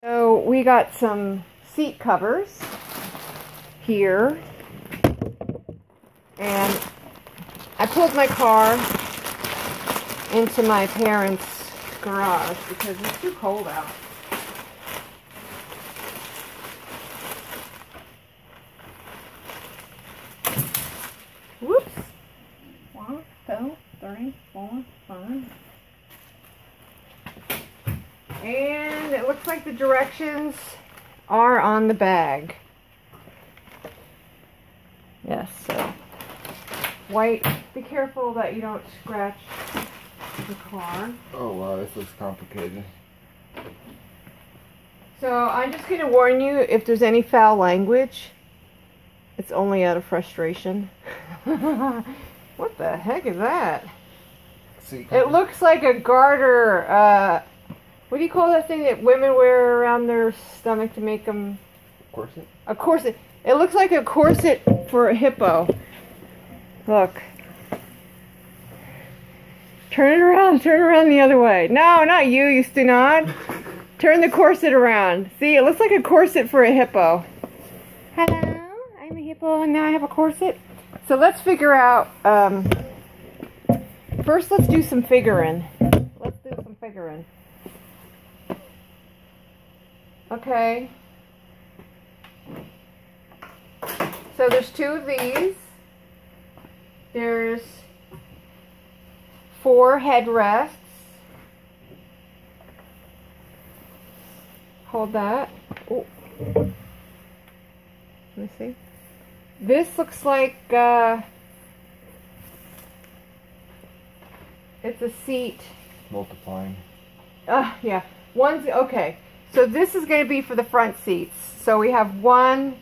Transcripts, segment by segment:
So we got some seat covers here, and I pulled my car into my parents' garage because it's too cold out. Whoops. 1, 2, 3, 4, 5. And it looks like the directions are on the bag. Yes, so white. Be careful that you don't scratch the car. Oh wow, this looks complicated. So I'm just going to warn you, if there's any foul language, it's only out of frustration. What the heck is that? It looks like a garter. What do you call that thing that women wear around their stomach to make them... Corset? A corset. It looks like a corset for a hippo. Look. Turn it around the other way. No, not you, you stunod. Turn the corset around. See, it looks like a corset for a hippo. Hello, I'm a hippo and now I have a corset. So let's figure out, first let's do some figuring. Let's do some figuring. Okay. So there's 2 of these. There's 4 headrests. Hold that. Oh. Let me see. This looks like it's a seat. Multiplying. Yeah. One's okay. So this is going to be for the front seats. So we have 1,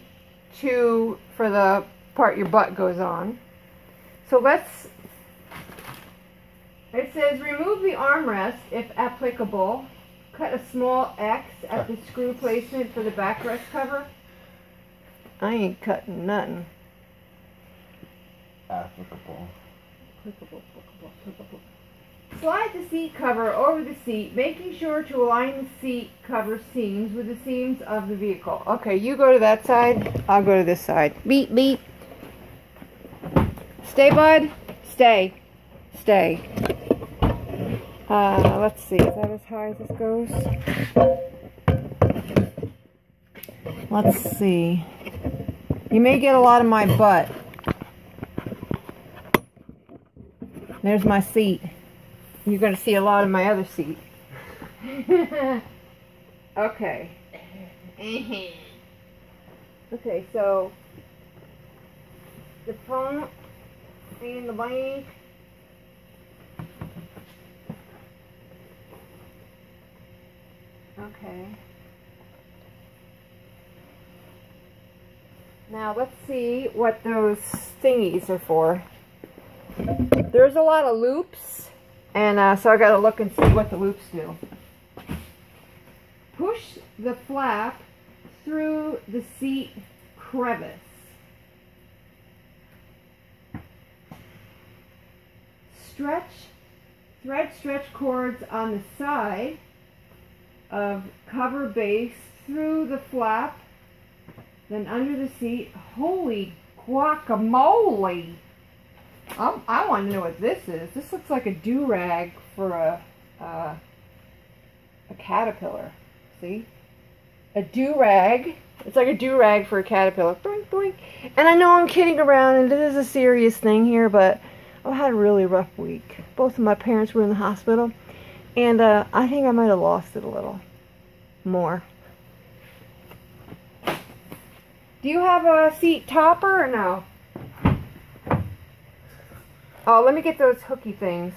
2 for the part your butt goes on. So let's, it says remove the armrest if applicable. Cut a small X at the screw placement for the backrest cover. I ain't cutting nothing. Applicable. Applicable. Slide the seat cover over the seat, making sure to align the seat cover seams with the seams of the vehicle. Okay, you go to that side, I'll go to this side. Beep, beep. Stay, bud. Stay. Stay. Let's see, is that as high as this goes? Let's see. You may get a lot of my butt. There's my seat. You're going to see a lot of my other seat. Okay. Okay, so the front and the back. Okay. Now let's see what those thingies are for. There's a lot of loops, and so I got to look and see what the loops do. Push the flap through the seat crevice. Thread stretch cords on the side of cover base through the flap, then under the seat. Holy guacamole! I want to know what this is. This looks like a do-rag for a caterpillar. See? A do-rag. It's like a do-rag for a caterpillar. Boink, boink. And I know I'm kidding around, and this is a serious thing here, but I had a really rough week. Both of my parents were in the hospital, and I think I might have lost it a little more. Do you have a seat topper or no? Oh, let me get those hooky things.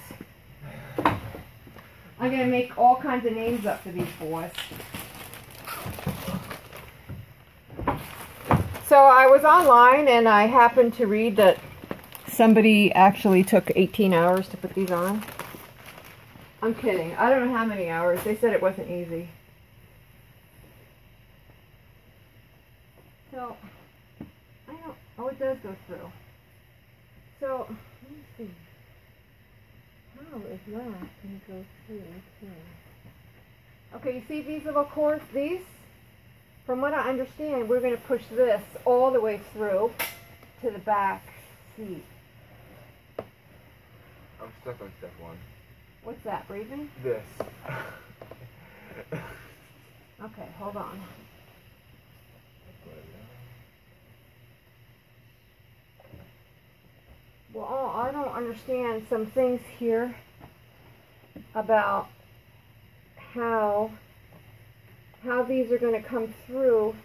I'm going to make all kinds of names up for these boys. So I was online and I happened to read that somebody actually took 18 hours to put these on. I'm kidding. I don't know how many hours. They said it wasn't easy. So, I don't... Oh, it does go through. So, let me see. How is that going to go through here? Okay, you see these little cords? These, from what I understand, we're going to push this all the way through to the back seat. I'm stuck on step one. What's that, breathing? This. Okay, hold on. Well, I don't understand some things here about how these are going to come through,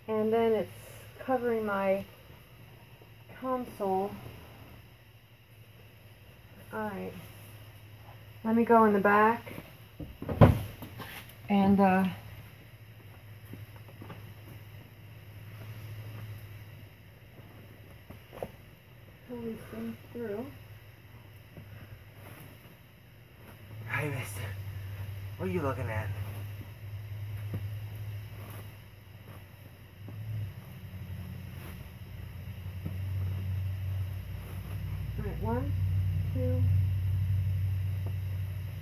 and then it's covering my console. Alright, let me go in the back and pull these things through. Hi, mister. What are you looking at? Alright, 1, 2,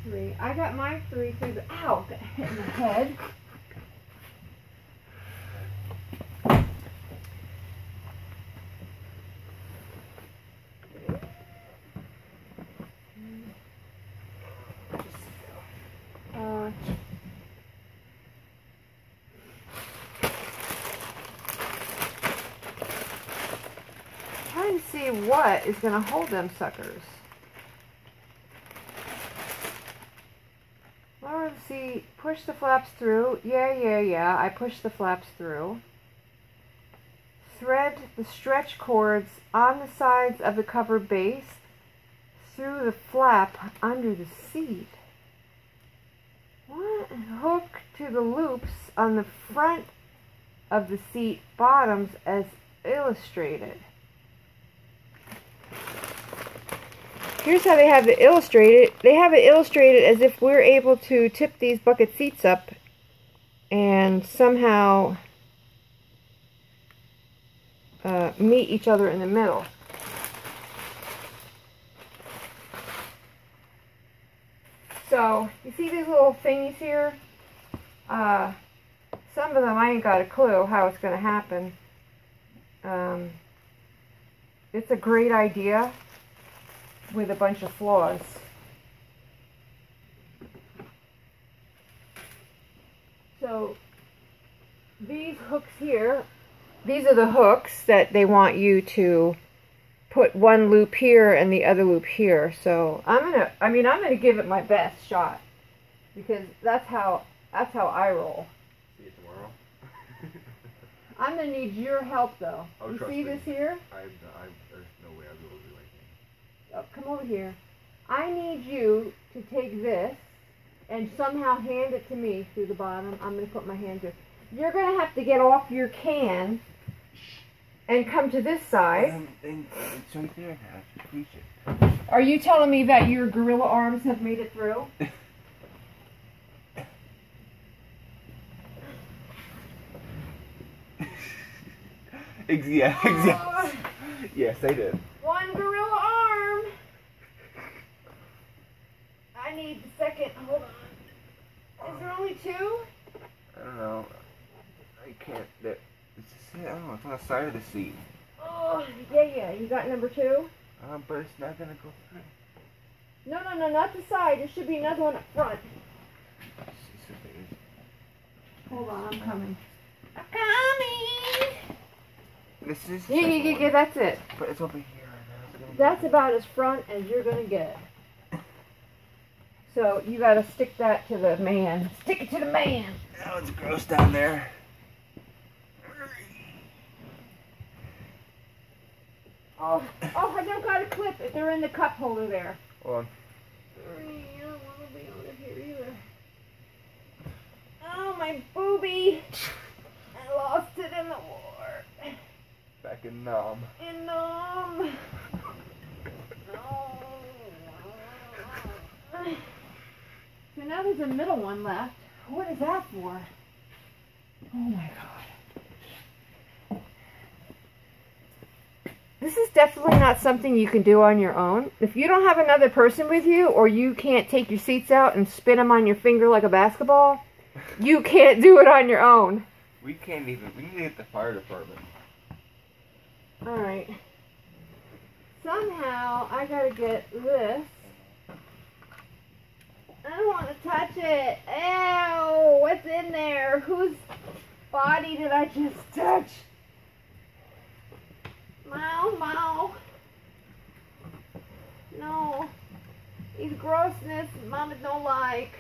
3. I got my 3 through the. Ow! Got hit in the head. Trying to see what is going to hold them suckers. Well, let's see. Push the flaps through. Yeah. I push the flaps through. Thread the stretch cords on the sides of the cover base through the flap under the seat. What? Hook to the loops on the front of the seat bottoms as illustrated. Here's how they have it illustrated. They have it illustrated as if we're able to tip these bucket seats up and somehow meet each other in the middle. So, you see these little thingies here? Some of them I ain't got a clue how it's going to happen. It's a great idea with a bunch of flaws. So, these hooks here, these are the hooks that they want you to put one loop here and the other loop here. So I'm gonna give it my best shot because that's how I roll. See you tomorrow. I'm gonna need your help though. Oh, you trust see me. this here? There's no way I'll be able to do anything. Oh, come over here. I need you to take this and somehow hand it to me through the bottom. I'm gonna put my hand through. You're gonna have to get off your can and come to this side. It's right there. I have to reach it. Are you telling me that your gorilla arms have made it through? Yeah, exactly. Yes, they did. One gorilla arm. I need the second. Hold on. Is there only 2? I don't know. I can't. I don't know. It's on the side of the seat. Oh, yeah. You got number 2? But it's not gonna go through. No, not the side. There should be another one up front. Hold on, I'm coming. I'm coming. This is. Yeah, that's it. But it's over here. That's about as front as you're gonna get. So you gotta stick that to the man. Stick it to the man. Oh, it's gross down there. Oh, I don't got a clip. They're in the cup holder there. Hold on. I don't want to be on it here either. Oh, my boobie. I lost it in the war. Back in Nam. In Nam. No. So now there's a middle one left. What is that for? Oh my God. this is definitely not something you can do on your own. If you don't have another person with you, or you can't take your seats out and spin them on your finger like a basketball, you can't do it on your own. We can't even. We need to get the fire department. Alright. Somehow, I gotta get this. I don't want to touch it. Ew! What's in there? Whose body did I just touch? Mow, mow. No. These grossness Mama don't like.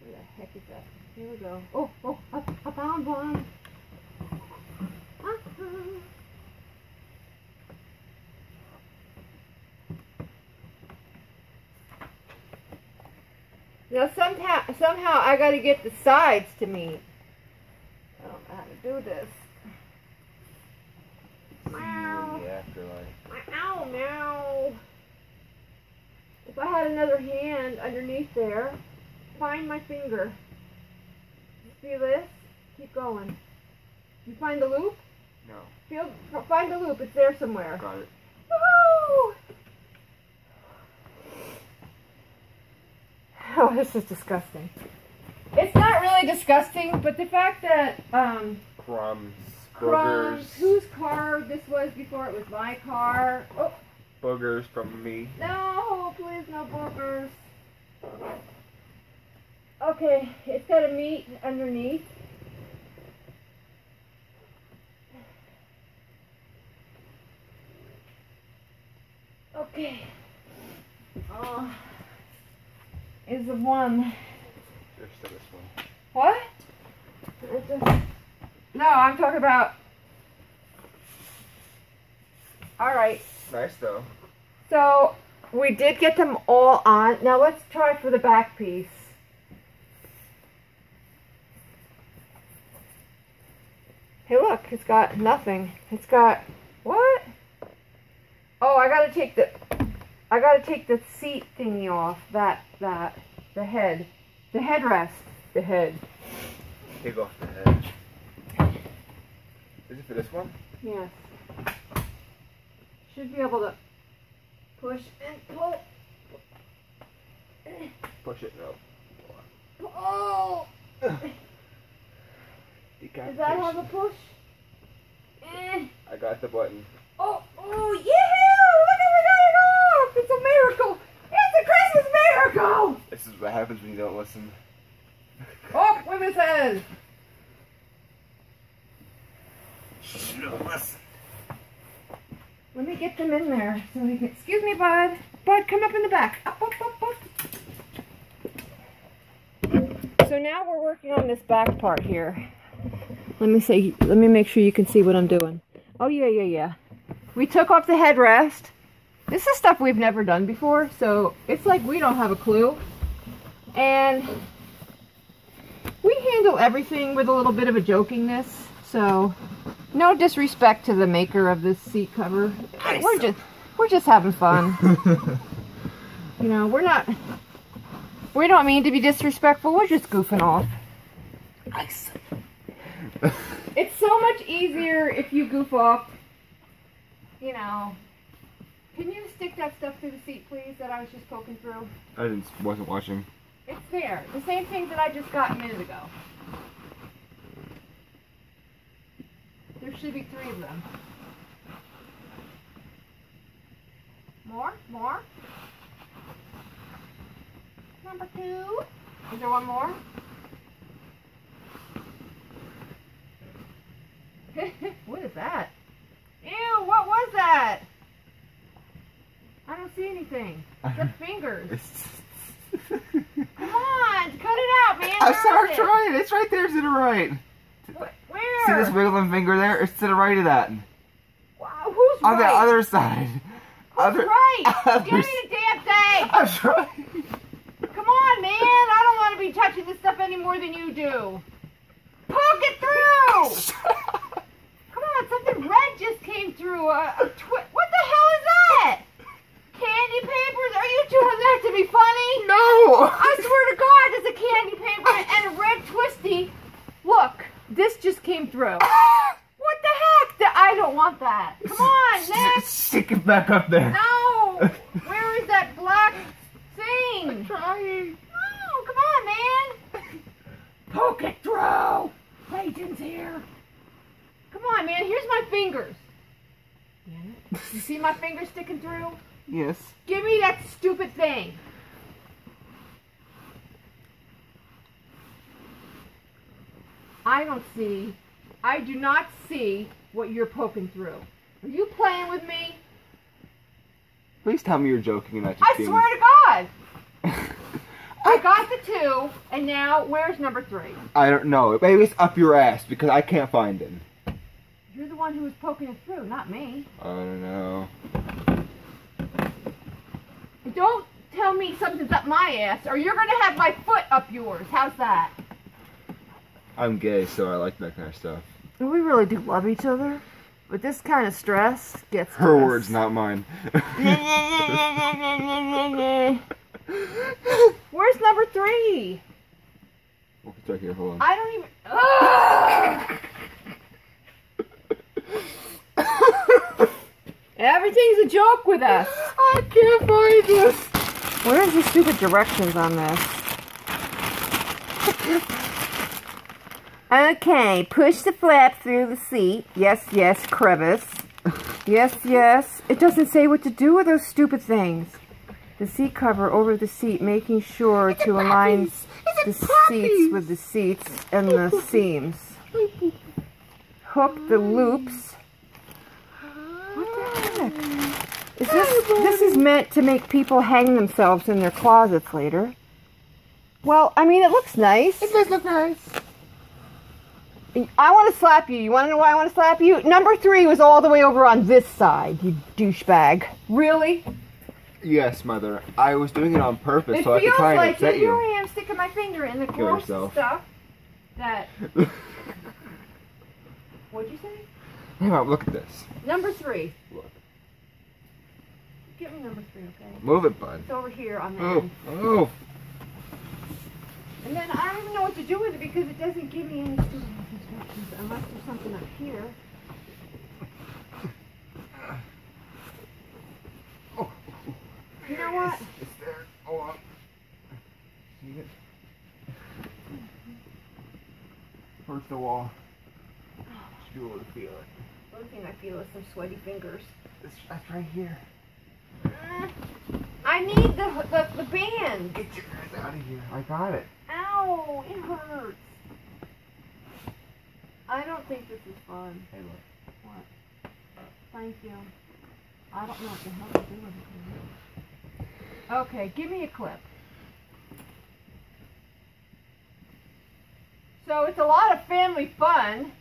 Where the heck is that? Here we go. Oh, oh, I found one. Now somehow I gotta get the sides to meet. I don't know how to do this. Meow. Meow, meow. If I had another hand underneath there, find my finger. See this? Keep going. You find the loop? No. Find the loop. It's there somewhere. Got it. Woo! Oh, this is disgusting. It's not really disgusting, but the fact that Crumbs. crumbs, whose car this was before it was my car. Oh. Boogers from me. No, please, no boogers. Okay, it's got a meat underneath. Okay. Is the one. There's still this one. What? No, I'm talking about. Alright. Nice though. So, we did get them all on. Now let's try for the back piece. Hey look, it's got nothing. It's got, what? Oh, I gotta take the seat thingy off. The head. The headrest. The head. Take off the head. Is it for this one? Yes. Should be able to push and pull. Push it, no. Oh! Does that have a push? I got the button. Oh, yeah! Look at, we got it off! It's a miracle! It's a Christmas miracle! This is what happens when you don't listen. Oh, women's head! Listen. Let me get them in there so we can. Excuse me, Bud. Bud, come up in the back. Up, up, up, up. So now we're working on this back part here. Let me make sure you can see what I'm doing. Oh, yeah. We took off the headrest. This is stuff we've never done before, so it's like we don't have a clue. And we handle everything with a little bit of a jokingness, so no disrespect to the maker of this seat cover. We're just having fun. You know, we don't mean to be disrespectful, we're just goofing off. Nice. It's so much easier if you goof off, you know. Can you stick that stuff through the seat, please, that I was just poking through? I wasn't watching. It's there. The same thing that I just got a minute ago. There should be 3 of them. More? Number 2. Is there one more? What is that? Ew, what was that? I don't see anything. Except fingers. Come on, cut it out, man. I'm sorry, trying. It's right there to the right. Where? See this wiggling finger there? It's to the right of that. Wow, who's on right? the other side. Who's right? Give me the damn thing. I'm trying. Come on, man. I don't want to be touching this stuff any more than you do. Poke it through. Come on, something red just came through. What the hell is that? Candy papers? Are you doing that to be funny? No! I swear to God, it's a candy paper and a red twisty. Look, this just came through. What the heck? I don't want that. Come on, back up there. No! Where is that black thing? I'm trying. No, come on, man. Poke it through. Clayton's here. Come on, man. Here's my fingers. Damn it. You see my fingers sticking through? Yes. Give me that stupid thing. I do not see what you're poking through. Are you playing with me? Please tell me you're joking and not just I being... swear to God. I got the 2, and now where's number 3? I don't know. Maybe it's up your ass because I can't find it. You're the one who was poking it through, not me. I don't know. Don't tell me something's up my ass, or you're going to have my foot up yours. How's that? I'm gay, so I like that kind of stuff. We really do love each other, but this kind of stress gets to Her us. words, not mine. Where's number 3? Oh, it's right here, hold on. I don't even... Ugh! Everything's a joke with us. I can't find this. Where's the stupid directions on this? Okay, push the flap through the seat. Yes, yes, crevice. Yes, yes. It doesn't say what to do with those stupid things. The seat cover over the seat, making sure to align the seats with the seats and the seams. Hook the loops. What the heck? This is meant to make people hang themselves in their closets later. Well, I mean, it looks nice. It does look nice. I want to slap you. You want to know why I want to slap you? Number 3 was all the way over on this side, you douchebag. Really? Yes, Mother. I was doing it on purpose so I could It try feels and like upset here you. I am sticking my finger in the Kill gross yourself. stuff that... What'd you say? Hey, Mom, look at this. Number 3. Look. Give me number 3, okay? Move it, bud. It's over here on the Oh, end. oh. And then I don't even know what to do with it because it doesn't give me any stupid instructions unless there's something up here. Oh. You know what? It's there. Hold on. See it? First the wall. Should be able to feel it. The only thing I feel is some sweaty fingers. That's right here. I need the band. Get your ass out of here. I got it. Ow, it hurts. I don't think this is fun. Hey, look. What? Thank you. I don't know what the hell to do with it. Okay, give me a clip. So it's a lot of family fun.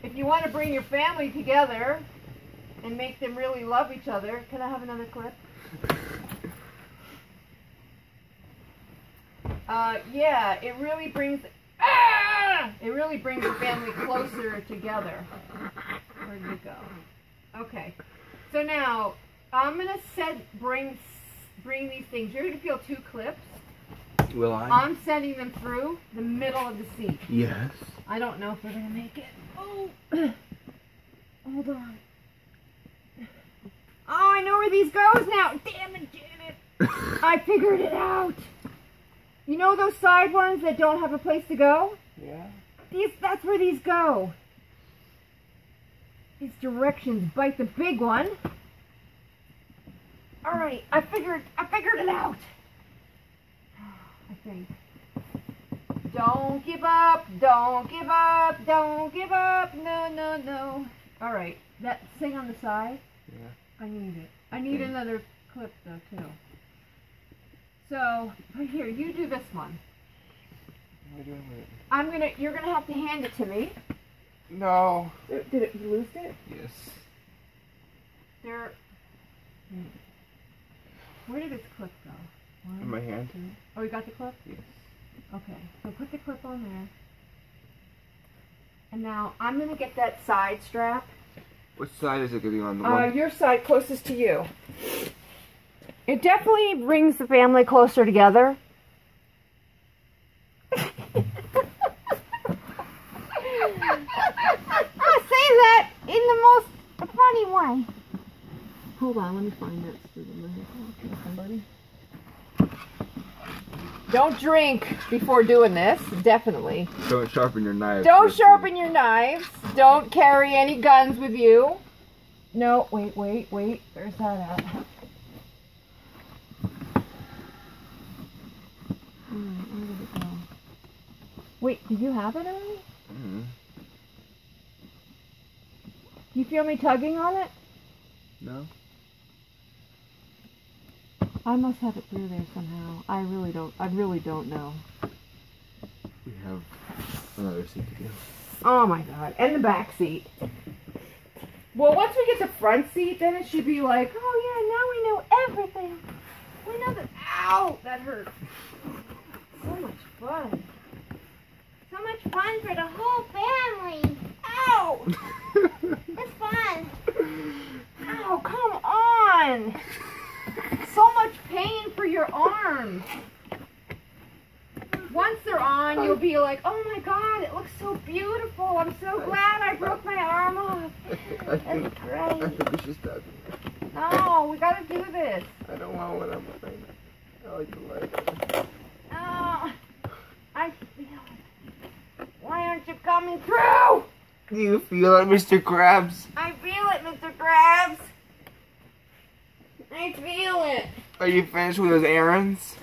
If you want to bring your family together and make them really love each other. Can I have another clip? Yeah, it really brings the family closer together. Where did it go? Okay. So now I'm gonna bring these things. You're gonna feel 2 clips. Will I? I'm sending them through the middle of the seat. Yes. I don't know if they're gonna make it. Oh, hold on. Oh, I know where these goes now. Damn it, Janet. I figured it out. You know those side ones that don't have a place to go? Yeah. That's where these go. These directions bite the big one. All right, I figured it out. I think. Don't give up, don't give up, don't give up, no, no, no. All right, that thing on the side, Yeah. I need it. I need another clip though too. So, right here, you do this one. What am I doing with it? You're gonna have to hand it to me. No. You lose it? Yes. Where did this clip go? In my hand? 2. Oh, you got the clip? Yes. Okay, so put the clip on there. And now I'm going to get that side strap. What side is it going to be on? The one? Your side closest to you. It definitely brings the family closer together. I say that in the most funny way. Hold on, let me find that stupid somebody. Don't drink before doing this, definitely. Don't sharpen your knives. Don't sharpen your knives. Don't carry any guns with you. No, wait. Where's that at? Alright, where did it go? Wait, did you have it already? Mm-hmm. You feel me tugging on it? No. I must have it through there somehow. I really don't know. We have another seat to go. Oh my god. And the back seat. Well, once we get the front seat, then it should be like, oh yeah, now we know everything. We know that. Ow! That hurt. So much fun. So much fun for the whole family. Ow! It's fun. Ow, come on. So much pain for your arms. Once they're on, you'll be like, oh my god, it looks so beautiful. I'm so glad I broke my arm off. That's great. I think we should stop. No, we gotta do this. I don't want what I'm saying. I like the light. Oh, I feel it. Why aren't you coming through? Do you feel it, Mr. Krabs? I feel it, Mr. Krabs. I feel it. Are you finished with those errands?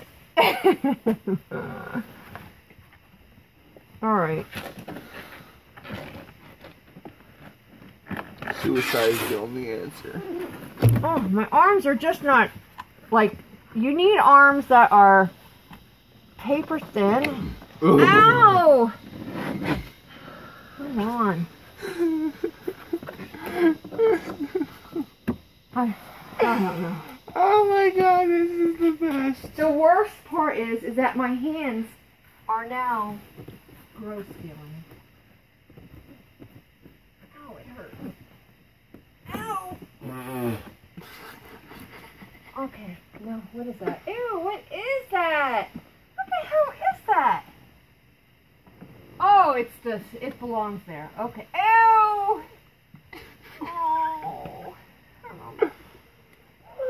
Alright. Suicide is the only answer. Oh, my arms are just not, like, you need arms that are paper thin. Ooh. Ow! Come on. I don't know. Oh my god, this is the best. The worst part is that my hands are now gross feeling. Ow, it hurts. Ow! Okay, no, what is that? Ew, what is that? What the hell is that? Oh, it belongs there. Okay. Ew! Oh.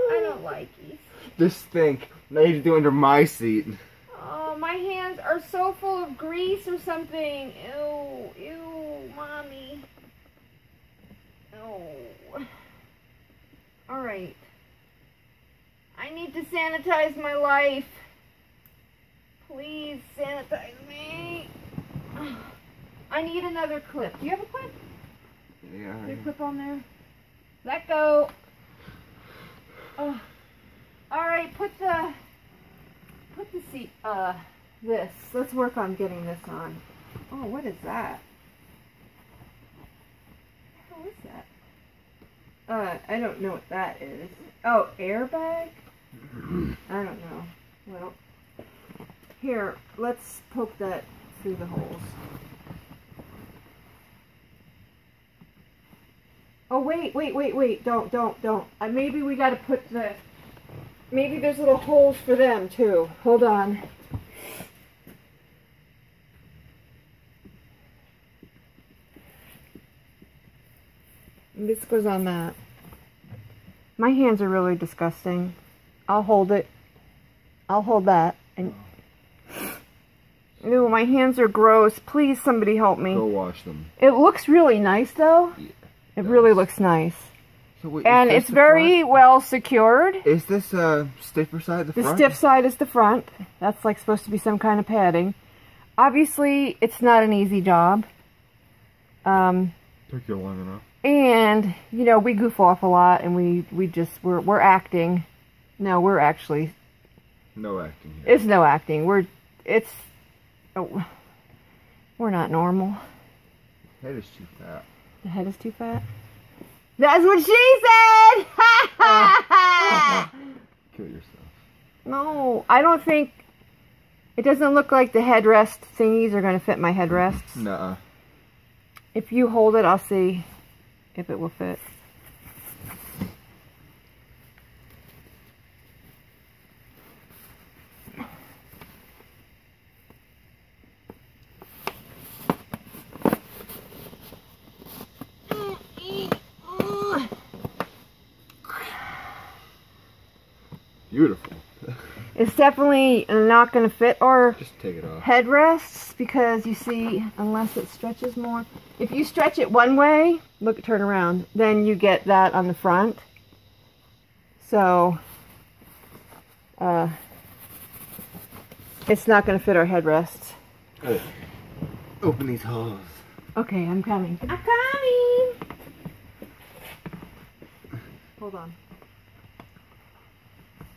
I don't like these. Just think, now you have to do it under my seat. Oh, my hands are so full of grease or something. Ew, mommy. Oh. Alright. I need to sanitize my life. Please sanitize me. I need another clip. Do you have a clip? Yeah. Is there a clip on there? Let go. Oh. Alright, put the seat, this. Let's work on getting this on. Oh, what is that? What the hell is that? I don't know what that is. Oh, airbag? I don't know. Well, here, let's poke that through the holes. Oh, wait. Don't. Maybe we gotta put maybe there's little holes for them, too. Hold on. This goes on that. My hands are really disgusting. I'll hold it. I'll hold that. And ew, my hands are gross. Please, somebody help me. Go wash them. It looks really nice, though. Yeah, it really looks nice. So wait, and it's very well secured. Is this stiffer side the front? The stiff side is the front. That's like supposed to be some kind of padding. Obviously, it's not an easy job. Took you long enough. And, you know, we goof off a lot, and we're acting. No, we're actually... No acting here. It's no acting. We're not normal. The head is too fat. The head is too fat? That's what she said! Kill yourself. No, I don't think... It doesn't look like the headrest thingies are going to fit my headrests. Nuh-uh. If you hold it, I'll see if it will fit. beautiful. It's definitely not going to fit our Just take it off. headrests because you see, unless it stretches more. If you stretch it one way, look, turn around, then you get that on the front. So, it's not going to fit our headrests. Hey, open these holes. Okay, I'm coming. I'm coming! Hold on.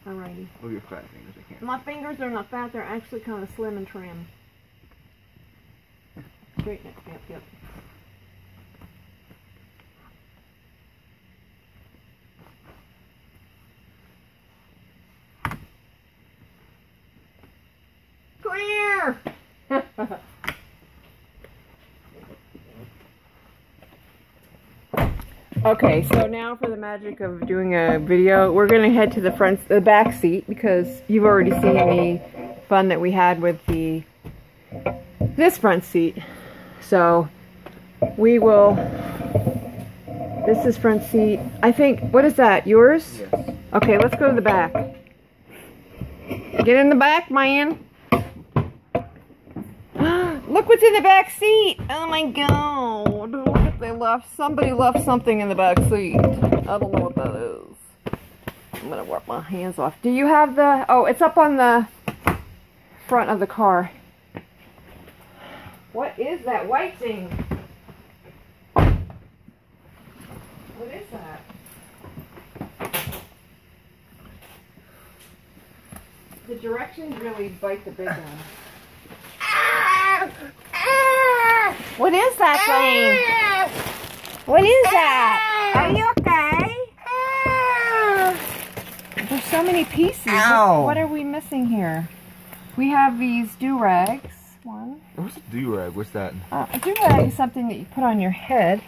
Alrighty. Look at your fat fingers, I can't. My fingers are not fat, they're actually kind of slim and trim. Straighten it, yep. Clear! Okay, so now for the magic of doing a video, we're going to head to the back seat because you've already seen the fun that we had with this front seat. So we will, this is front seat. I think, what is that, yours? Yes. Okay, let's go to the back. Get in the back, man. Look what's in the back seat. Oh my god. Look at somebody left something in the back seat. I don't know what that is. I'm gonna wipe my hands off. Do you have oh, it's up on the front of the car. What is that white thing? What is that? The directions really bite the big one. What is that thing? What is that? Are you okay? There's so many pieces. Ow. What are we missing here? We have these do-rags. One. What's a do-rag? What's that? A do-rag is something that you put on your head.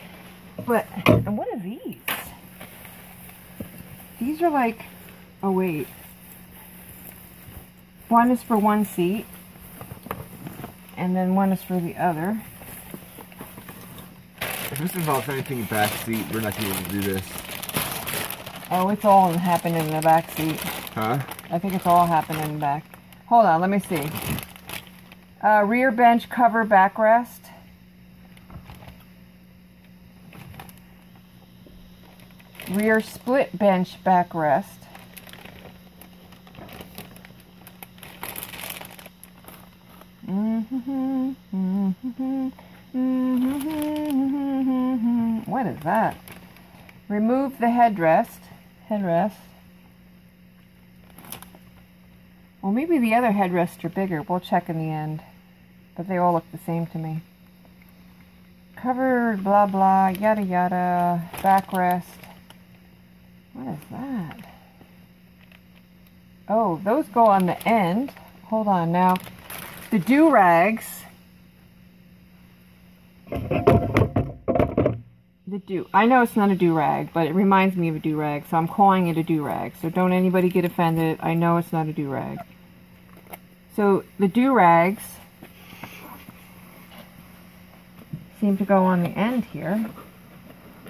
But, and what are these? These are like, oh wait. One is for one seat. And then one is for the other. If this involves anything back seat, we're not going to be able to do this. Oh, it's all happened in the back seat. Huh? I think it's all happened in the back. Hold on, let me see. Rear bench cover backrest. Rear split bench backrest. What is that? Remove the headrest. Well, maybe the other headrests are bigger. We'll check in the end. But they all look the same to me. Cover, blah, blah, yada, yada. Backrest. What is that? Oh, those go on the end. Hold on now. The do-rags. I know it's not a do-rag, but it reminds me of a do-rag, so I'm calling it a do-rag. So don't anybody get offended. I know it's not a do-rag. So the do-rags seem to go on the end here,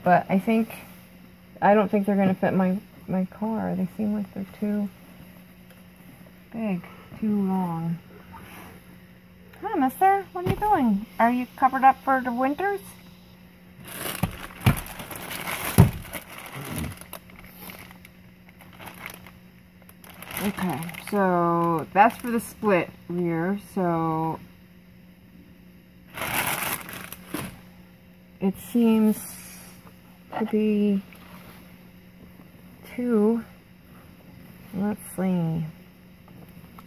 but I don't think they're going to fit my car. They seem like they're too big, too long. Hi, mister. What are you doing? Are you covered up for the winters? Okay, so that's for the split rear, so it seems to be two. Let's see.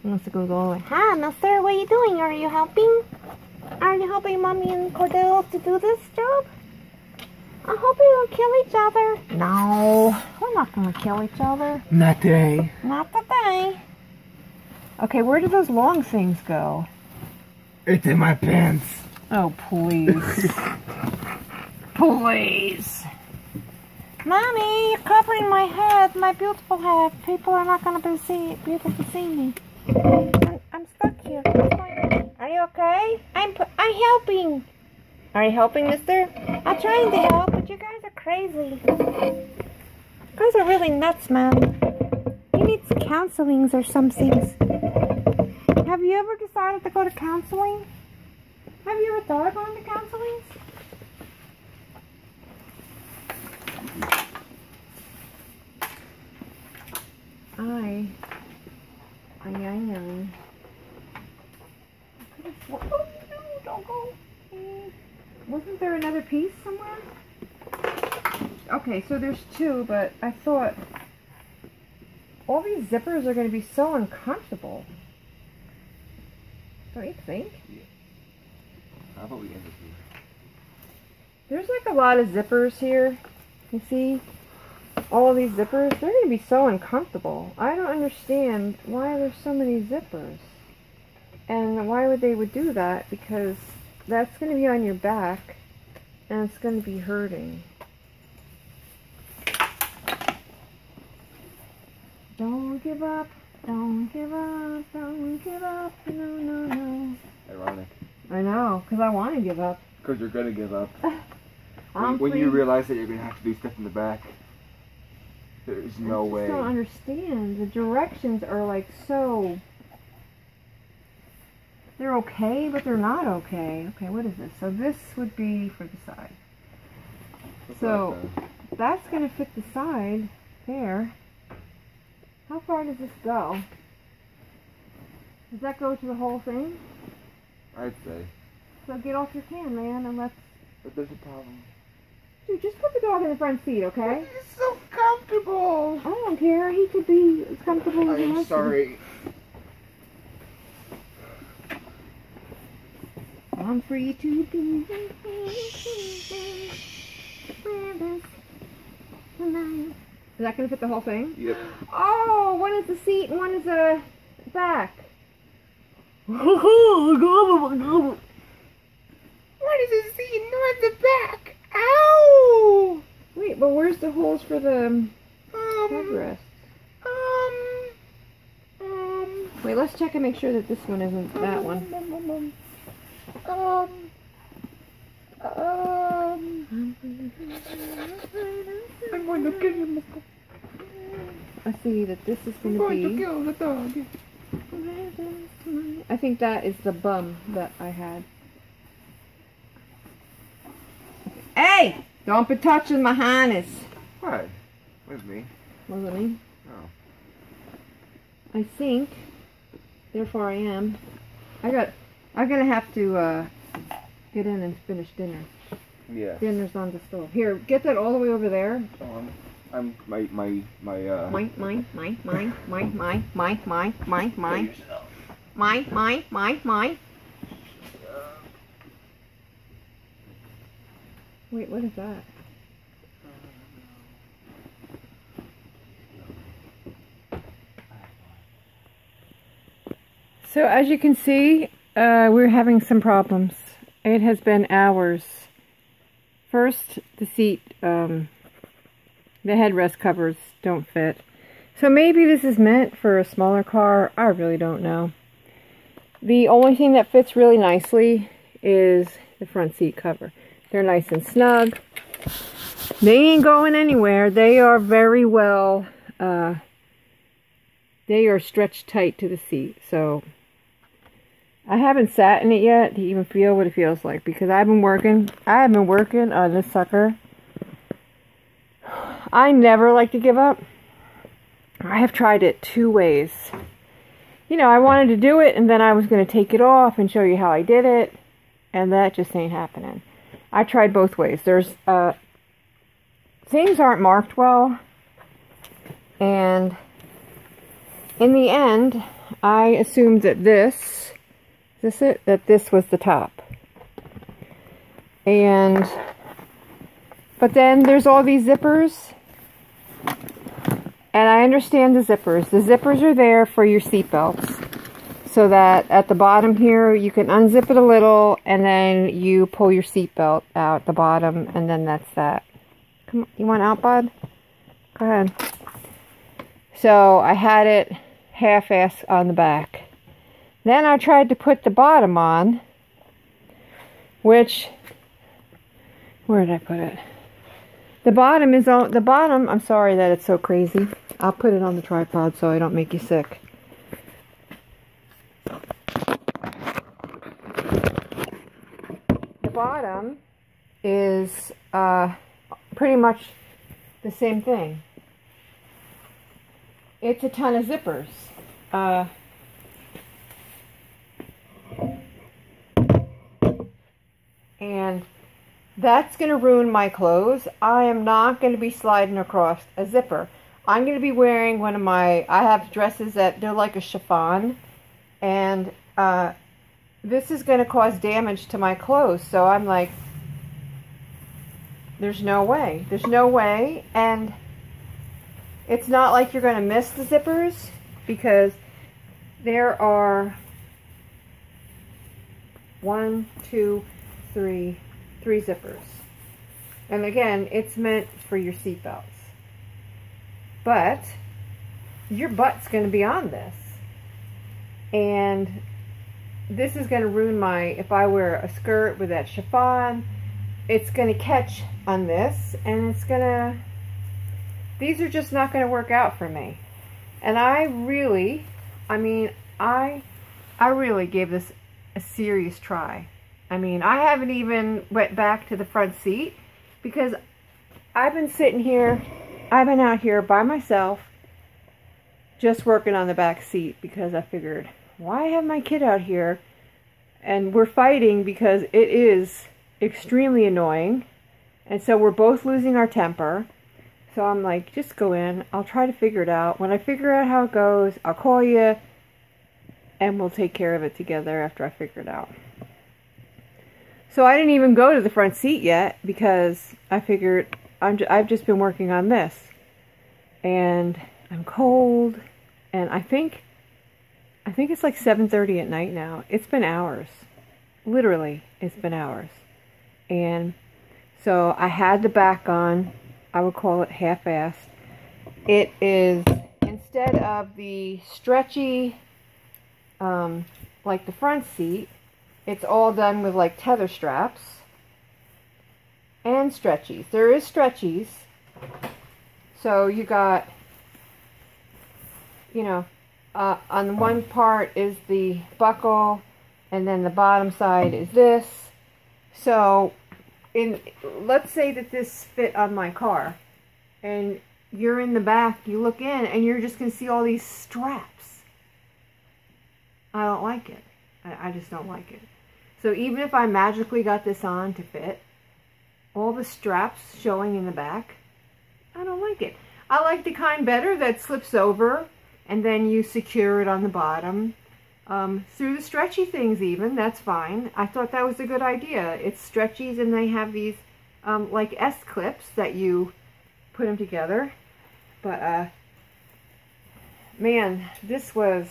Unless it goes all the way. Hi, mister. What are you doing? Are you helping? Are you helping Mommy and Cordell to do this job? I hope we don't kill each other. No, we're not going to kill each other. Not today. Not today. Okay, where do those long things go? It's in my pants. Oh, please. Please. Mommy, you're covering my head, my beautiful head. People are not going to be able to see me. I'm stuck here. What's going on? Are you okay? I'm helping. Are you helping, mister? I'm trying to help, but you guys are crazy. You guys are really nuts, man. You need counselings or some things. Have you ever decided to go to counseling? Have you ever thought of going to counseling? I know. Oh, no, don't go. Wasn't there another piece somewhere? Okay, so there's two, but I thought all these zippers are going to be so uncomfortable. Don't you think? Yeah. How about we end it here? There's like a lot of zippers here. You see? All of these zippers, they're going to be so uncomfortable. I don't understand why there's so many zippers. And why would they do that? Because that's going to be on your back and it's going to be hurting. Don't give up, don't give up, don't give up, no, no, no. Ironic. I know, because I want to give up. Because you're going to give up. when you realize that you're going to have to do stuff in the back. There's no way. I just don't understand. The directions are like so... They're okay, but they're not okay. Okay, what is this? So this would be for the side. So that's going to fit the side there. How far does this go? Does that go to the whole thing? I'd say. So get off your can, man, and let's... But there's a problem. Dude, just put the dog in the front seat, okay? It's so comfortable. I don't care. He could be as comfortable as he wants. I'm sorry. I'm free to do. Is that going to fit the whole thing? Yep. Oh, one is the seat and one is the back. What is the seat and not the back? Ow! Wait, but where's the holes for the headrest? Wait, let's check and make sure that this one isn't that one. I'm going to kill him. I see that this is going I'm to be... going to kill the dog. I think that is the bum that I had. Hey! Don't be touching my harness. What? With me? Was it me? Oh. I think, therefore I am. I'm gonna have to get in and finish dinner. Yeah. Dinner's on the stove. Here, get that all the way over there. I'm my. Mine. Wait, what is that? So as you can see, we're having some problems. It has been hours. First, the seat, the headrest covers don't fit. So maybe this is meant for a smaller car. I really don't know. The only thing that fits really nicely is the front seat cover. They're nice and snug. They ain't going anywhere. They are very well, they are stretched tight to the seat. So I haven't sat in it yet to even feel what it feels like, because I have been working on this sucker. I never like to give up. I have tried it 2 ways. You know, I wanted to do it and then I was going to take it off and show you how I did it, and that just ain't happening. I tried both ways. There's things aren't marked well, and in the end I assumed that this was the top. But then there's all these zippers, and I understand the zippers. The zippers are there for your seat belts, so that at the bottom here you can unzip it a little and then you pull your seat belt out the bottom, and then that's that. Come on, you want out, bud? Go ahead. So I had it half-ass on the back. Then I tried to put the bottom on, which, where did I put it? The bottom is on the bottom. I'm sorry that it's so crazy. I'll put it on the tripod so I don't make you sick. The bottom is pretty much the same thing. It's a ton of zippers. And that's going to ruin my clothes. I am not going to be sliding across a zipper. I'm going to be wearing one of my, I have dresses that they're like a chiffon. And this is going to cause damage to my clothes. So I'm like, there's no way. There's no way. And it's not like you're going to miss the zippers, because there are 1, 2, 3 zippers. And again, it's meant for your seatbelts. But your butt's going to be on this. And this is going to ruin my, if I wear a skirt with that chiffon, it's going to catch on this, and it's going to, these are just not going to work out for me. And I really gave this a serious try. I mean, I haven't even went back to the front seat, because I've been sitting here, I've been out here by myself just working on the back seat, because I figured, why have my kid out here? And we're fighting because it is extremely annoying. And so we're both losing our temper. So I'm like, just go in. I'll try to figure it out. When I figure out how it goes, I'll call you and we'll take care of it together after I figure it out. So I didn't even go to the front seat yet, because I figured I've just been working on this. And I'm cold. And I think it's like 7:30 at night now. It's been hours. Literally, it's been hours. And so I had the back on. I would call it half-assed. It is, instead of the stretchy, like the front seat, it's all done with like tether straps and stretchies. There is stretchies. So you got, you know, on one part is the buckle, and then the bottom side is this. So let's say that this fit on my car, and you're in the back, you look in, and you're just going to see all these straps. I don't like it. I just don't like it. So even if I magically got this on to fit, all the straps showing in the back, I don't like it. I like the kind better that slips over, and then you secure it on the bottom. Through the stretchy things even, that's fine. I thought that was a good idea. It's stretchies, and they have these like S-clips that you put them together. But man, this was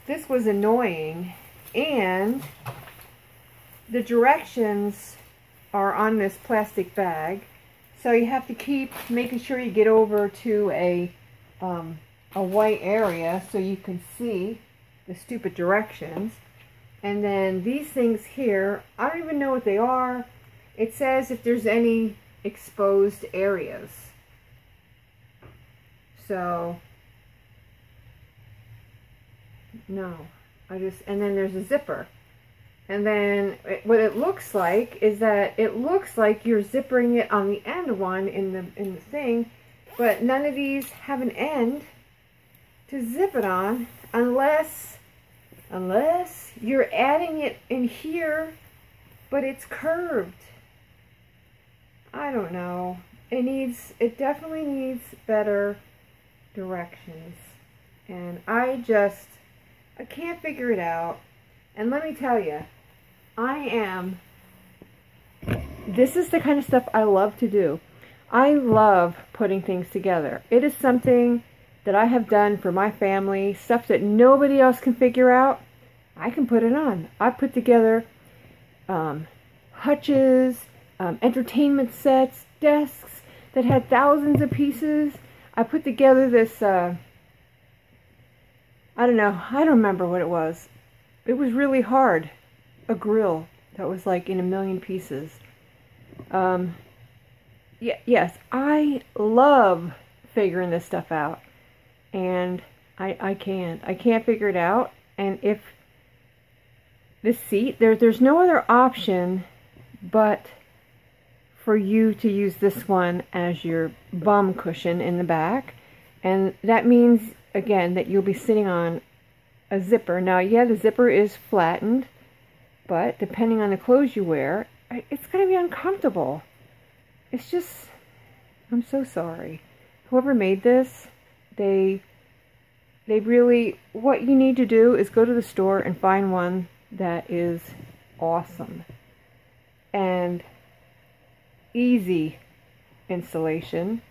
annoying. And the directions are on this plastic bag, so you have to keep making sure you get over to a white area so you can see the stupid directions. And then these things here, I don't even know what they are. It says if there's any exposed areas. So no, and then there's a zipper. And then what it looks like is that it looks like you're zippering it on the end one in the thing, but none of these have an end to zip it on, unless you're adding it in here, but it's curved. I don't know. It definitely needs better directions. And I can't figure it out. And let me tell you, this is the kind of stuff I love to do. I love putting things together. It is something that I have done for my family, stuff that nobody else can figure out. I can put it on. I put together hutches, entertainment sets, desks that had thousands of pieces. I put together this, I don't know, I don't remember what it was. It was really hard. A grill that was like in 1,000,000 pieces. yes, I love figuring this stuff out. And I can't figure it out. And if this seat, there's no other option but for you to use this one as your bum cushion in the back. And that means, again, that you'll be sitting on a zipper. Now, yeah, the zipper is flattened, but depending on the clothes you wear, it's going to be uncomfortable. It's just, I'm so sorry. Whoever made this, they really, what you need to do is go to the store and find one that is awesome and easy installation.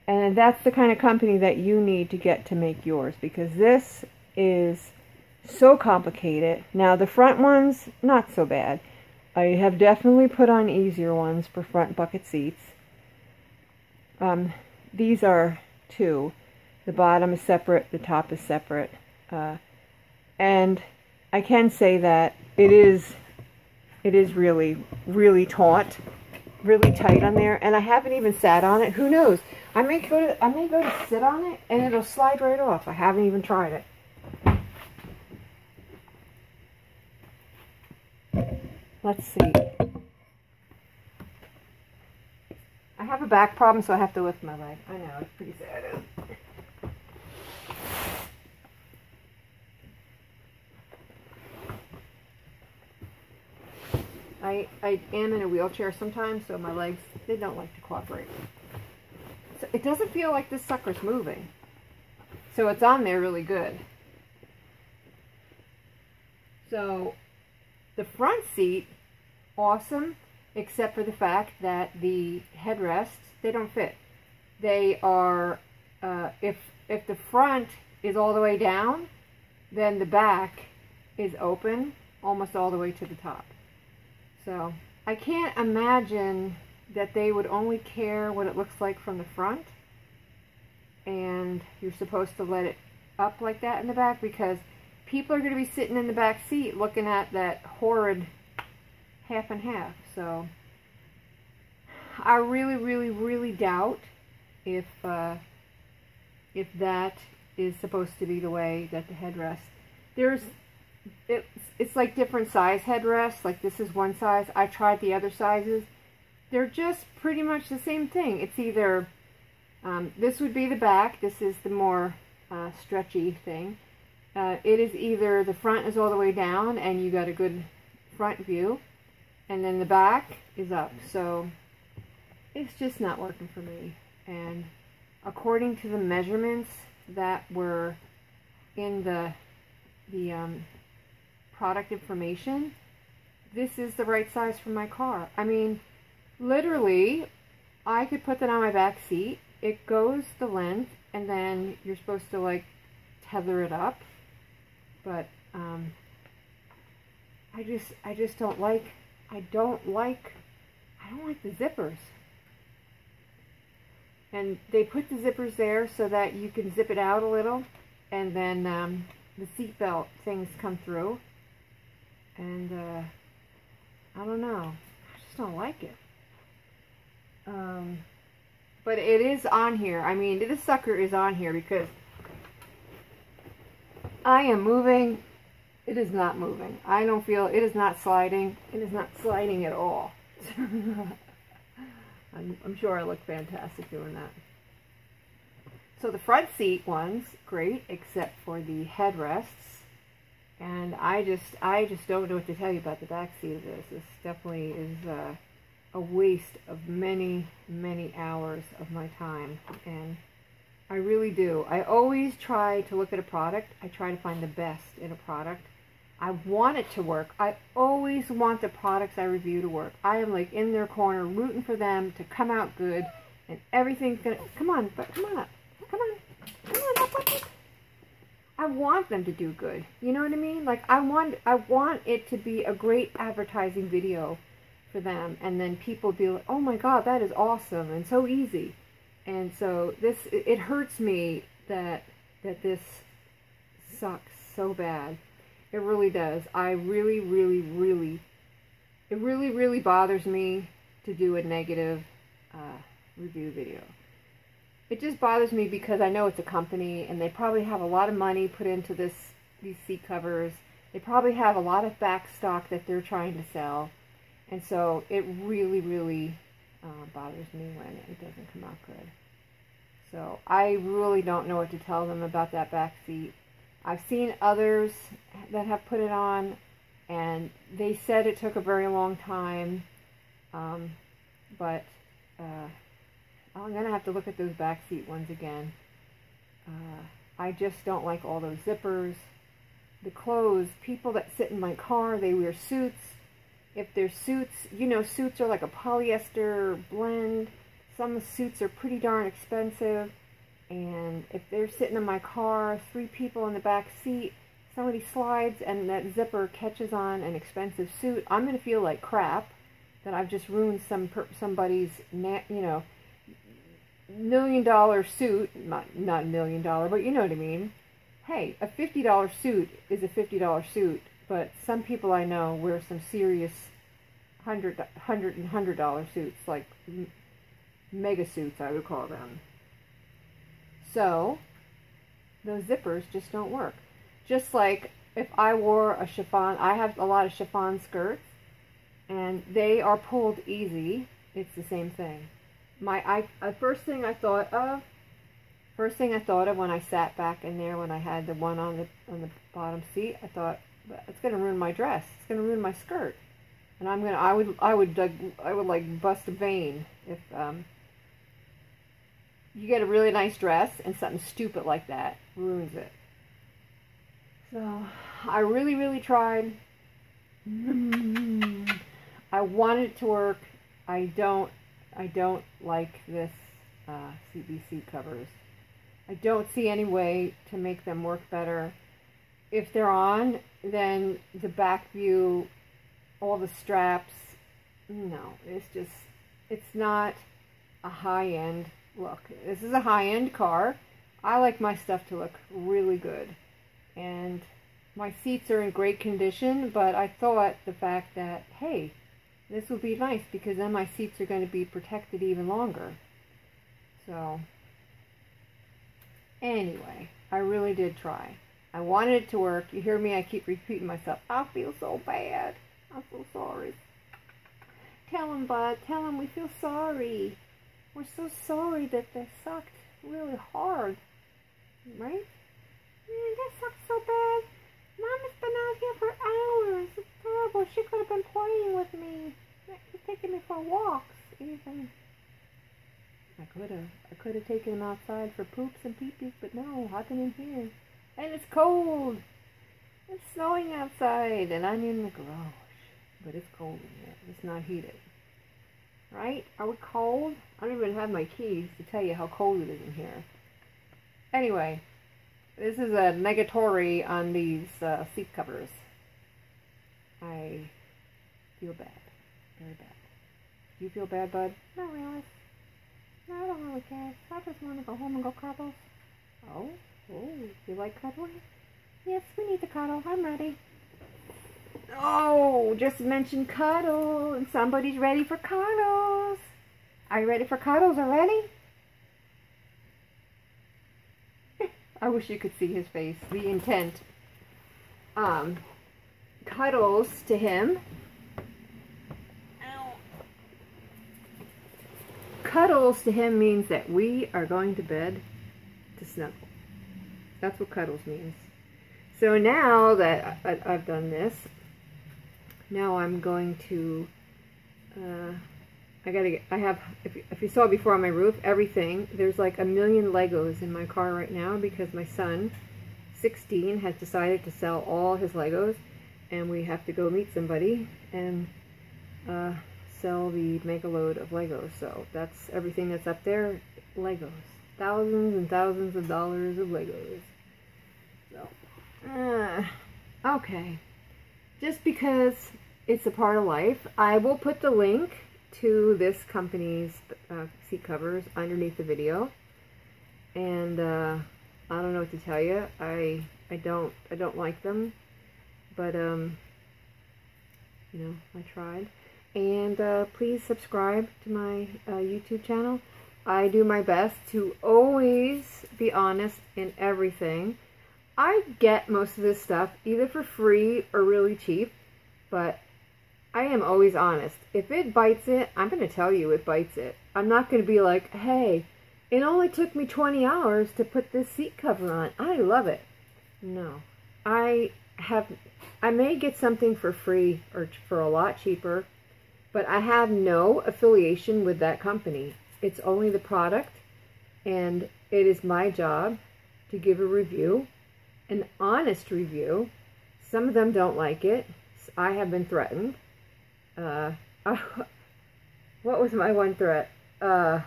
And that's the kind of company that you need to get to make yours, because this is so complicated. Now the front ones, not so bad. I have definitely put on easier ones for front bucket seats. These are two. The bottom is separate, the top is separate. And I can say that it is really, really taut, really tight on there. And I haven't even sat on it. Who knows? I may go to sit on it and it'll slide right off. I haven't even tried it. Let's see. I have a back problem, so I have to lift my leg. I know, it's pretty sad. I am in a wheelchair sometimes, so my legs, they don't like to cooperate. So it doesn't feel like this sucker's moving. So it's on there really good. So the front seat, awesome, except for the fact that the headrests, they don't fit. They are, if the front is all the way down, then the back is open almost all the way to the top. So I can't imagine that they would only care what it looks like from the front, and you're supposed to let it up like that in the back, because people are going to be sitting in the back seat looking at that horrid half and half. So I really, really, really doubt if that is supposed to be the way that the headrest. It's like different size headrests. Like this is one size. I tried the other sizes. They're just pretty much the same thing. It's either this would be the back. This is the more stretchy thing. It is either the front is all the way down and you got a good front view, and then the back is up. So it's just not working for me. And according to the measurements that were in the product information, this is the right size for my car. I mean, literally, I could put that on my back seat. It goes the length, and then you're supposed to like tether it up. But I just don't like the zippers. And they put the zippers there so that you can zip it out a little, and then the seatbelt things come through. And I don't know, I just don't like it. But it is on here. I mean, this sucker is on here because I am moving. It is not moving. I don't feel, it is not sliding. It is not sliding at all. I'm sure I look fantastic doing that. So the front seat one's great, except for the headrests. And I just don't know what to tell you about the back seat of this. This definitely is a waste of many, many hours of my time. And I really do. I always try to look at a product. I try to find the best in a product. I want it to work. I always want the products I review to work. I am like in their corner rooting for them to come out good, and everything's gonna, come on up, come on up. I want them to do good. You know what I mean? Like I want it to be a great advertising video for them, and then people be like, oh my God, that is awesome and so easy. And so it hurts me that this sucks so bad. It really does. It really bothers me to do a negative review video. It just bothers me because I know it's a company and they probably have a lot of money put into these seat covers. They probably have a lot of back stock that they're trying to sell. And so it really, really bothers me when it doesn't come out good. So I really don't know what to tell them about that back seat. I've seen others that have put it on, and they said it took a very long time. But I'm going to have to look at those back seat ones again. I just don't like all those zippers. The clothes, people that sit in my car, they wear suits. If they're suits, you know, suits are like a polyester blend. Some suits are pretty darn expensive. And if they're sitting in my car, 3 people in the back seat, somebody slides and that zipper catches on an expensive suit, I'm going to feel like crap that I've just ruined somebody's, you know, $1 million suit. Not $1 million, but you know what I mean. Hey, a $50 suit is a $50 suit, but some people I know wear some serious $100 suits, like mega suits, I would call them. So, those zippers just don't work. Just like if I wore a chiffon, I have a lot of chiffon skirts, and they are pulled easy. It's the same thing. First thing I thought of when I sat back in there, when I had the one on the bottom seat, I thought, it's going to ruin my dress. It's going to ruin my skirt, and I would like bust a vein if you get a really nice dress and something stupid like that ruins it. So I really, really tried. I wanted it to work. I don't like this CBC covers. I don't see any way to make them work better. If they're on, then the back view, all the straps, no, it's not a high-end look. This is a high-end car. I like my stuff to look really good. And my seats are in great condition, but I thought the fact that, hey, this would be nice because then my seats are going to be protected even longer. So, anyway, I really did try. I wanted it to work. You hear me? I keep repeating myself. I feel so bad. I'm so sorry. Tell him, Bud. Tell him we feel sorry. We're so sorry that they sucked really hard. Right? Man, that sucked so bad. Mama's been out here for hours. It's terrible. She could have been playing with me. She's taking me for walks, even. I could have taken him outside for poops and pee-pees, but no, I've been in here. And it's cold. It's snowing outside, and I'm in the garage. But it's cold in here. It's not heated. Right? Are we cold? I don't even have my keys to tell you how cold it is in here. Anyway, this is a negatory on these seat covers. I feel bad. Very bad. Do you feel bad, Bud? Not really. No, I don't really care. I just want to go home and go cuddle. Oh, you like cuddling? Yes, we need to cuddle. I'm ready. Oh, just mentioned cuddle, and somebody's ready for cuddles. Are you ready for cuddles already? I wish you could see his face, the intent. Cuddles to him. Ow. Cuddles to him means that we are going to bed to snuggle. That's what cuddles means. So now that I've done this, now I'm going to, if you saw before on my roof, everything, there's like 1 million Legos in my car right now because my son, 16, has decided to sell all his Legos, and we have to go meet somebody and sell the mega load of Legos. So that's everything that's up there, Legos. Thousands and thousands of dollars of Legos. So, okay. Just because it's a part of life, I will put the link to this company's seat covers underneath the video. And I don't know what to tell you. I don't like them, but you know, I tried. And please subscribe to my YouTube channel. I do my best to always be honest in everything. I get most of this stuff either for free or really cheap, but I am always honest. If it bites it, I'm going to tell you it bites it. I'm not going to be like, hey, it only took me 20 hours to put this seat cover on. I love it. No. I may get something for free or for a lot cheaper, but I have no affiliation with that company. It's only the product, and it is my job to give a review, an honest review. Some of them don't like it. I have been threatened. What was my one threat? God,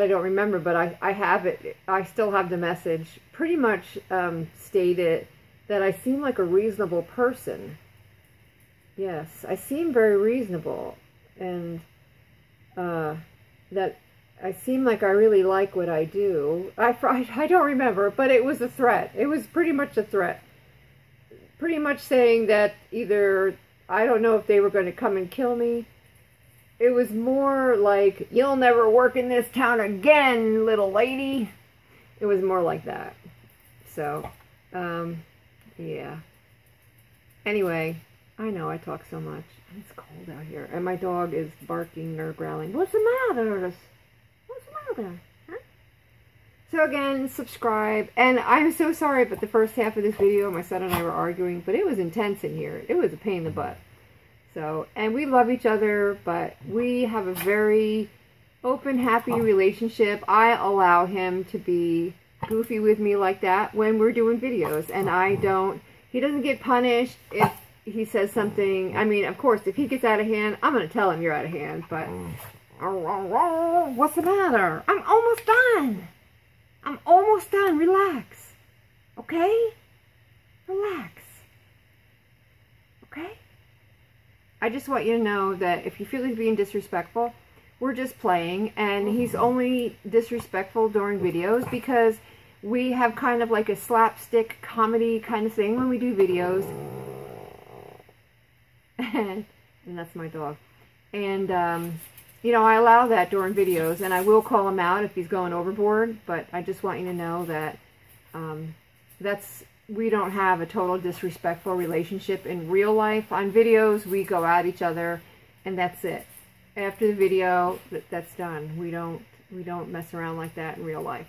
I don't remember, but I have it. I still have the message. Pretty much stated that I seem like a reasonable person. Yes, I seem very reasonable, and that I seem like I really like what I do. I don't remember, but it was a threat. It was pretty much a threat. Pretty much saying that either, I don't know if they were going to come and kill me. It was more like, you'll never work in this town again, little lady. It was more like that. So, yeah. Anyway, I know I talk so much. It's cold out here. And my dog is barking or growling. What's the matter? What's the matter? Huh? So again, subscribe. And I'm so sorry, but the first half of this video, my son and I were arguing. But it was intense in here. It was a pain in the butt. So, and we love each other, but we have a very open, happy relationship. I allow him to be goofy with me like that when we're doing videos. And I don't, he doesn't get punished if he says something. I mean, of course, if he gets out of hand, I'm going to tell him you're out of hand. But, what's the matter? I'm almost done. I'm almost done. Relax. Okay? Relax. Okay? I just want you to know that if you feel he's being disrespectful, we're just playing, and he's only disrespectful during videos because we have kind of like a slapstick comedy kind of thing when we do videos. And that's my dog. And, you know, I allow that during videos, and I will call him out if he's going overboard, but I just want you to know that we don't have a total disrespectful relationship in real life. On videos, we go at each other, and that's it. After the video, that's done. We don't mess around like that in real life.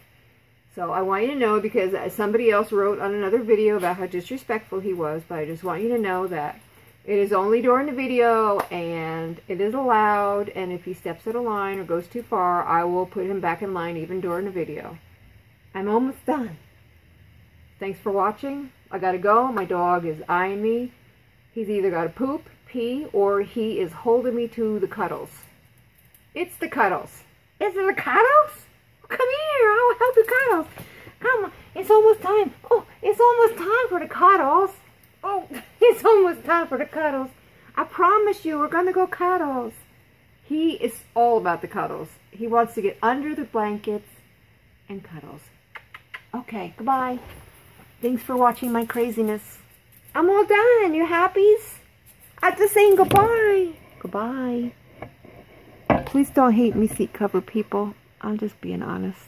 So I want you to know, because somebody else wrote on another video about how disrespectful he was, but I just want you to know that it is only during the video, and it is allowed, and if he steps out of line or goes too far, I will put him back in line even during the video. I'm almost done. Thanks for watching. I gotta go. My dog is eyeing me. He's either got to poop, pee, or he is holding me to the cuddles. It's the cuddles. Is it the cuddles? Come here. I'll help you cuddles. Come on. It's almost time. Oh, it's almost time for the cuddles. Oh, it's almost time for the cuddles. I promise you, we're going to go cuddles. He is all about the cuddles. He wants to get under the blankets and cuddles. Okay, goodbye. Thanks for watching my craziness. I'm all done. You happies? I'm just saying goodbye. Goodbye. Please don't hate me, seat cover people. I'm just being honest.